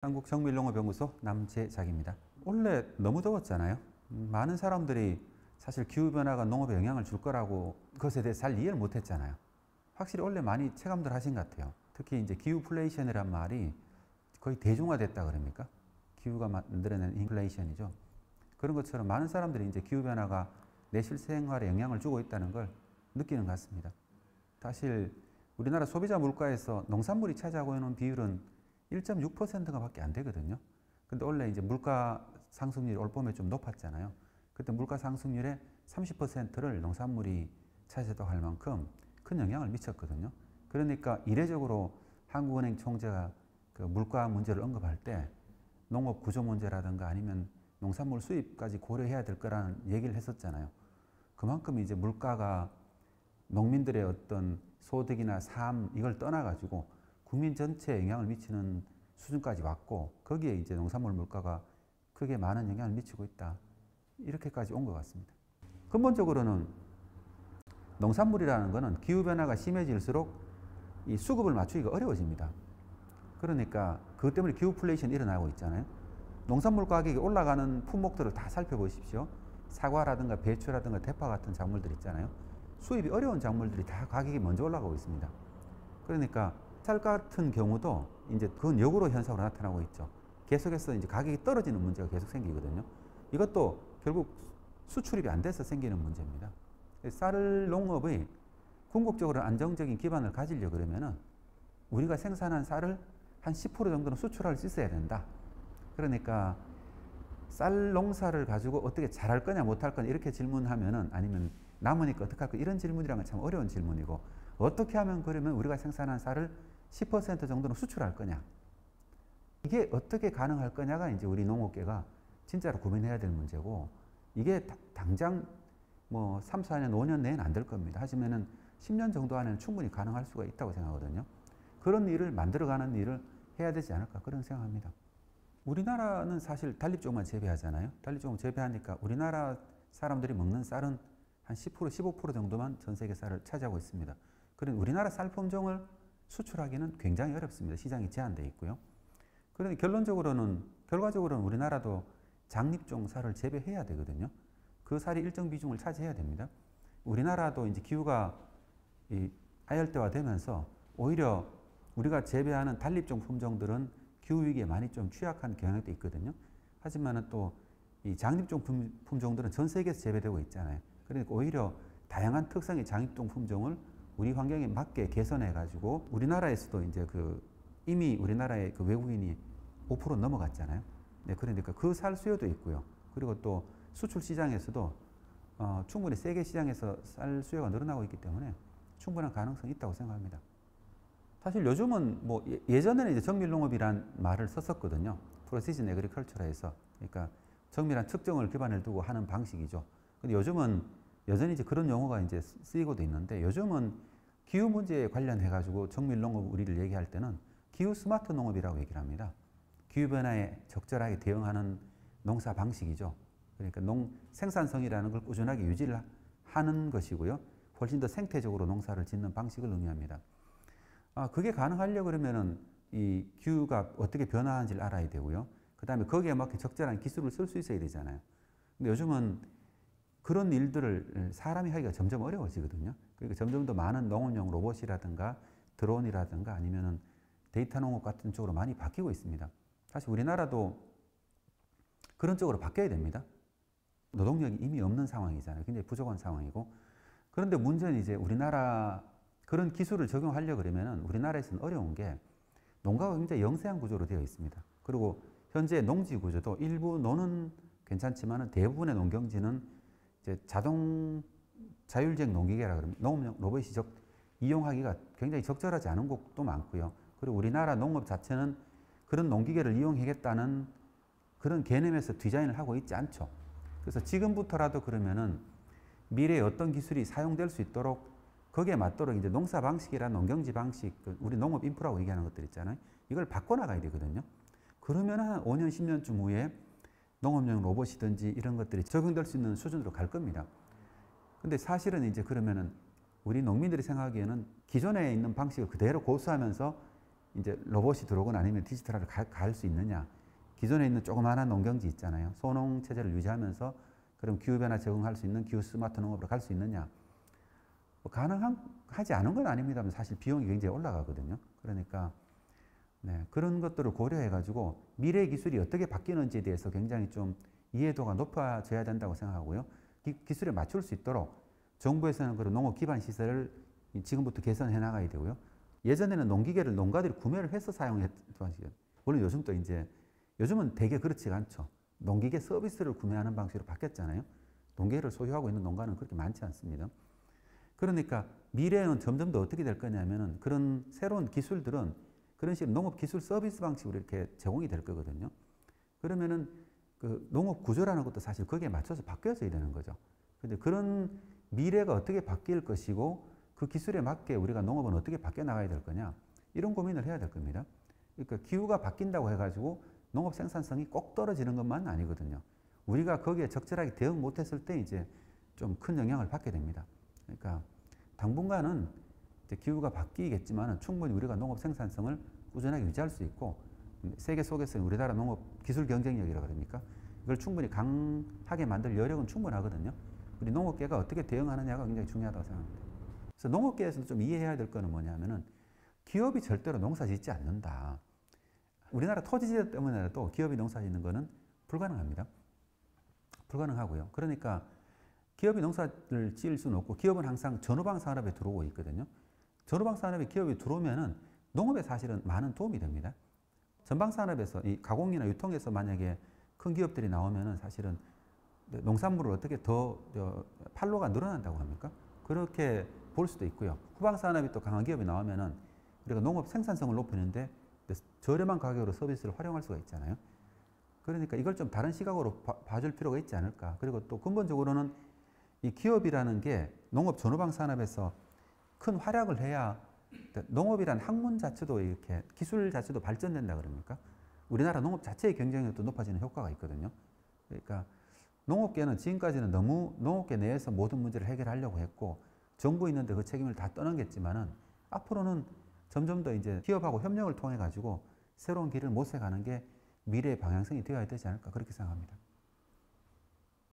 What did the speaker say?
한국정밀농업연구소 남재작입니다. 원래 너무 더웠잖아요. 많은 사람들이 사실 기후변화가 농업에 영향을 줄 거라고 그것에 대해 잘 이해를 못했잖아요. 확실히 원래 많이 체감들 하신 것 같아요. 특히 이제 기후플레이션이란 말이 거의 대중화됐다 그럽니까? 기후가 만들어낸 인플레이션이죠. 그런 것처럼 많은 사람들이 이제 기후변화가 내 실생활에 영향을 주고 있다는 걸 느끼는 것 같습니다. 사실 우리나라 소비자 물가에서 농산물이 차지하고 있는 비율은 1.6%가 밖에 안 되거든요. 근데 원래 이제 물가 상승률이 올 봄에 좀 높았잖아요. 그때 물가 상승률의 30%를 농산물이 차지했다고 할 만큼 큰 영향을 미쳤거든요. 그러니까 이례적으로 한국은행 총재가 그 물가 문제를 언급할 때 농업 구조 문제라든가 아니면 농산물 수입까지 고려해야 될 거라는 얘기를 했었잖아요. 그만큼 이제 물가가 농민들의 어떤 소득이나 삶 이걸 떠나가지고 국민 전체에 영향을 미치는 수준까지 왔고 거기에 이제 농산물 물가가 크게 많은 영향을 미치고 있다. 이렇게까지 온 것 같습니다. 근본적으로는 농산물이라는 것은 기후변화가 심해질수록 이 수급을 맞추기가 어려워집니다. 그러니까 그것 때문에 기후플레이션이 일어나고 있잖아요. 농산물 가격이 올라가는 품목들을 다 살펴보십시오. 사과라든가 배추라든가 대파 같은 작물들 있잖아요. 수입이 어려운 작물들이 다 가격이 먼저 올라가고 있습니다. 그러니까 쌀 같은 경우도 이제 그건 역으로 현상으로 나타나고 있죠. 계속해서 이제 가격이 떨어지는 문제가 계속 생기거든요. 이것도 결국 수출입이 안 돼서 생기는 문제입니다. 쌀 농업의 궁극적으로 안정적인 기반을 가지려 그러면은 우리가 생산한 쌀을 한 10% 정도는 수출할 수 있어야 된다. 그러니까 쌀 농사를 가지고 어떻게 잘할 거냐 못할 거냐 이렇게 질문하면은 아니면 남으니까 어떻게 할 거냐 이런 질문이랑은 참 어려운 질문이고 어떻게 하면 그러면 우리가 생산한 쌀을 10% 정도는 수출할 거냐 이게 어떻게 가능할 거냐가 이제 우리 농업계가 진짜로 고민해야 될 문제고 이게 당장 뭐 3, 4년, 5년 내에는 안 될 겁니다. 하지만은 10년 정도 안에는 충분히 가능할 수가 있다고 생각하거든요. 그런 일을 만들어가는 일을 해야 되지 않을까 그런 생각합니다. 우리나라는 사실 단립종만 재배하잖아요. 단립종을 재배하니까 우리나라 사람들이 먹는 쌀은 한 10%, 15% 정도만 전 세계 쌀을 차지하고 있습니다. 그러니 우리나라 쌀 품종을 수출하기는 굉장히 어렵습니다. 시장이 제한되어 있고요. 그러니 결과적으로는 우리나라도 장립종 쌀을 재배해야 되거든요. 그 쌀이 일정 비중을 차지해야 됩니다. 우리나라도 이제 기후가 하열대화되면서 오히려 우리가 재배하는 단립종 품종들은 기후위기에 많이 좀 취약한 경향도 있거든요. 하지만은 또 이 장립종 품종들은 전 세계에서 재배되고 있잖아요. 그러니까 오히려 다양한 특성의 장립종 품종을 우리 환경에 맞게 개선해가지고 우리나라에서도 이제 이미 우리나라의 외국인이 5% 넘어갔잖아요. 네, 그러니까 그 쌀 수요도 있고요. 그리고 또 수출 시장에서도 충분히 세계 시장에서 쌀 수요가 늘어나고 있기 때문에 충분한 가능성이 있다고 생각합니다. 사실 요즘은 뭐 예전에는 이제 정밀농업이란 말을 썼었거든요. 프로시전 에그리컬처라에서 그러니까 정밀한 측정을 기반을 두고 하는 방식이죠. 근데 요즘은 여전히 이제 그런 용어가 이제 쓰이고도 있는데 요즘은 기후 문제에 관련해 가지고 정밀농업 우리를 얘기할 때는 기후 스마트 농업이라고 얘기를 합니다. 기후 변화에 적절하게 대응하는 농사 방식이죠. 그러니까 생산성이라는 걸 꾸준하게 유지를 하는 것이고요. 훨씬 더 생태적으로 농사를 짓는 방식을 의미합니다. 그게 가능하려고 그러면은 이 기후가 어떻게 변화하는지를 알아야 되고요. 그 다음에 거기에 맞게 적절한 기술을 쓸 수 있어야 되잖아요. 근데 요즘은 그런 일들을 사람이 하기가 점점 어려워지거든요. 그러니까 점점 더 많은 농업용 로봇이라든가 드론이라든가 아니면은 데이터 농업 같은 쪽으로 많이 바뀌고 있습니다. 사실 우리나라도 그런 쪽으로 바뀌어야 됩니다. 노동력이 이미 없는 상황이잖아요. 굉장히 부족한 상황이고. 그런데 문제는 이제 우리나라 그런 기술을 적용하려고 그러면은 우리나라에서는 어려운 게 농가가 굉장히 영세한 구조로 되어 있습니다. 그리고 현재 농지 구조도 일부 노는 괜찮지만 대부분의 농경지는 이제 자율주행 농기계라 그러면 농업용 로봇이 이용하기가 굉장히 적절하지 않은 곳도 많고요. 그리고 우리나라 농업 자체는 그런 농기계를 이용하겠다는 그런 개념에서 디자인을 하고 있지 않죠. 그래서 지금부터라도 그러면은 미래에 어떤 기술이 사용될 수 있도록 거기에 맞도록 이제 농사 방식이나 농경지 방식, 우리 농업 인프라고 얘기하는 것들 있잖아요. 이걸 바꿔나가야 되거든요. 그러면 한 5년, 10년쯤 후에 농업용 로봇이든지 이런 것들이 적용될 수 있는 수준으로 갈 겁니다. 근데 사실은 이제 그러면은 우리 농민들이 생각하기에는 기존에 있는 방식을 그대로 고수하면서 이제 로봇이 들어오거나 아니면 디지털화를 갈 수 있느냐. 기존에 있는 조그마한 농경지 있잖아요. 소농 체제를 유지하면서 그럼 기후변화 적응할 수 있는 기후 스마트 농업으로 갈 수 있느냐. 뭐 가능하지 않은 건 아닙니다만 사실 비용이 굉장히 올라가거든요. 그러니까 네, 그런 것들을 고려해가지고 미래 기술이 어떻게 바뀌는지에 대해서 굉장히 좀 이해도가 높아져야 된다고 생각하고요. 기술에 맞출 수 있도록 정부에서는 그런 농업 기반 시설을 지금부터 개선해 나가야 되고요. 예전에는 농기계를 농가들이 구매를 해서 사용했던 시절. 물론 요즘도 이제 요즘은 되게 그렇지가 않죠. 농기계 서비스를 구매하는 방식으로 바뀌었잖아요. 농기계를 소유하고 있는 농가는 그렇게 많지 않습니다. 그러니까 미래에는 점점 더 어떻게 될 거냐면은 그런 새로운 기술들은 그런 식으로 농업 기술 서비스 방식으로 이렇게 제공이 될 거거든요. 그러면은 그 농업 구조라는 것도 사실 거기에 맞춰서 바뀌어져야 되는 거죠. 근데 그런 미래가 어떻게 바뀔 것이고 그 기술에 맞게 우리가 농업은 어떻게 바뀌어 나가야 될 거냐 이런 고민을 해야 될 겁니다. 그러니까 기후가 바뀐다고 해가지고 농업 생산성이 꼭 떨어지는 것만은 아니거든요. 우리가 거기에 적절하게 대응 못했을 때 이제 좀 큰 영향을 받게 됩니다. 그러니까 당분간은 이제 기후가 바뀌겠지만 충분히 우리가 농업 생산성을 꾸준하게 유지할 수 있고 세계 속에서 우리나라 농업 기술 경쟁력이라고 그럽니까? 이걸 충분히 강하게 만들 여력은 충분하거든요. 우리 농업계가 어떻게 대응하느냐가 굉장히 중요하다고 생각합니다. 그래서 농업계에서도 좀 이해해야 될 거는 뭐냐면은 기업이 절대로 농사 짓지 않는다. 우리나라 토지 때문에라도 기업이 농사 짓는 거는 불가능합니다. 불가능하고요. 그러니까 기업이 농사를 지을 수는 없고 기업은 항상 전후방 산업에 들어오고 있거든요. 전후방 산업에 기업이 들어오면은 농업에 사실은 많은 도움이 됩니다. 전방 산업에서 이 가공이나 유통에서 만약에 큰 기업들이 나오면은 사실은 농산물을 어떻게 더 판로가 늘어난다고 합니까? 그렇게 볼 수도 있고요. 후방 산업이 또 강한 기업이 나오면은 우리가 농업 생산성을 높이는데 저렴한 가격으로 서비스를 활용할 수가 있잖아요. 그러니까 이걸 좀 다른 시각으로 봐줄 필요가 있지 않을까. 그리고 또 근본적으로는 이 기업이라는 게 농업 전후방 산업에서 큰 활약을 해야 농업이란 학문 자체도 이렇게 기술 자체도 발전된다 그럽니까? 우리나라 농업 자체의 경쟁력도 높아지는 효과가 있거든요. 그러니까 농업계는 지금까지는 너무 농업계 내에서 모든 문제를 해결하려고 했고 정부 있는데 그 책임을 다 떠넘겼지만은 앞으로는 점점 더 이제 기업하고 협력을 통해 가지고 새로운 길을 모색하는 게 미래의 방향성이 되어야 되지 않을까 그렇게 생각합니다.